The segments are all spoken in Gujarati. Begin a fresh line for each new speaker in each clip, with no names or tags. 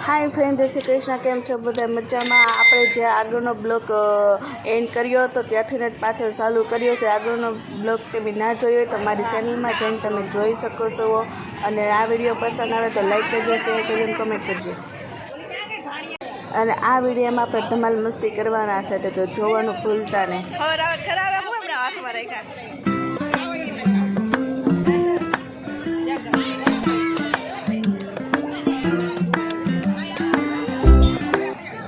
હાય ફ્રેન્ડ, જય શ્રી કૃષ્ણ. કેમ છો બધા? મજામાં? આપણે જે આગળનો બ્લોગ એન્ડ કર્યો હતો ત્યાંથી જ પાછળ ચાલુ કર્યો છે. આગળનો બ્લોગ તમે ના જોયો હોય તો મારી ચેનલમાં જઈને તમે જોઈ શકો છો. અને આ વિડીયો પસંદ આવે તો લાઈક કરજો, શેર કરજો અને કમેન્ટ કરજો. અને આ વિડીયોમાં આપણે ધમાલ મસ્તી કરવાના છે, તો જોવાનું ભૂલતા નહીં.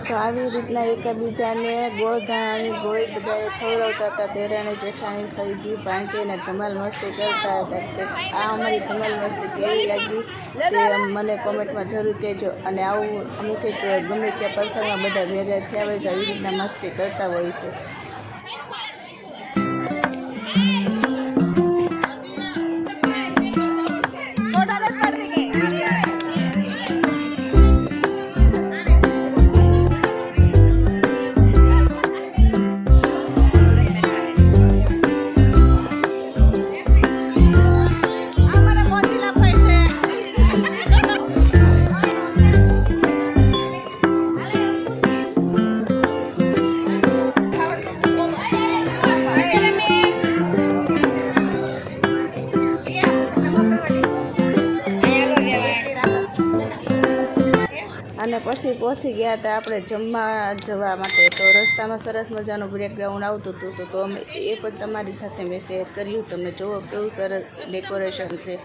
તો આવી રીતના એકબીજાને ગોળધાણાની ગોળી બધાએ ખવડાવતા હતા. દેરાણી જેઠાણી સહીજી ભાણકી અને ધમાલ મસ્તી કરતા હતા. આ અમારી ધમાલ મસ્તી કેવી લાગી તે મને કોમેન્ટમાં જરૂર કહેજો. અને આવું અમે કંઈક ગમે ત્યાં પ્રસંગમાં બધા ભેગા થયા હોય તો આવી રીતના મસ્તી કરતા હોય છે. અને પછી પહોંચી ગયા હતા આપણે જમવા જવા માટે. તો રસ્તામાં સરસ મજાનું બ્રેકગ્રાઉન્ડ આવતું હતું, તો અમે એ પણ તમારી સાથે મેં શેર કર્યું. તમે જુઓ કેવું સરસ ડેકોરેશન છે.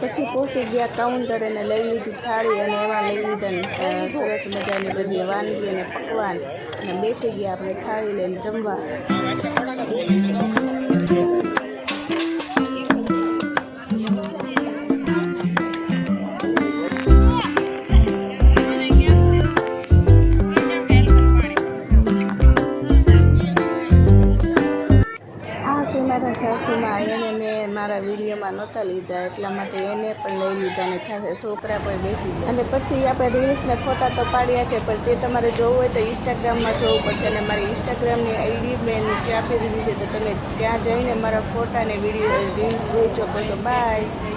પછી પહોંચી ગયા કાઉન્ટર અને લઈ લીધી થાળી, અને એમાં લઈ લીધા સરસ મજાની બધી વાનગી અને પકવાન, અને બેસી ગયા આપણે થાળી લઈને જમવા. મારા સાસુમાં એને મેં મારા વિડીયોમાં નહોતા લીધા, એટલા માટે એને પણ લઈ લીધા અને સાથે છોકરા પણ બેસી ગયા. અને પછી આપણે રીલ્સ ને ફોટા તો પાડ્યા છે, પણ તે તમારે જોવું હોય તો ઇન્સ્ટાગ્રામમાં જોવું પડશે. અને મારી ઇન્સ્ટાગ્રામની આઈડી મેં નીચે આપી દીધી છે, તો તમે ત્યાં જઈને મારા ફોટા અને વિડીયો રીલ્સ જોઈ શકો છો. બાય.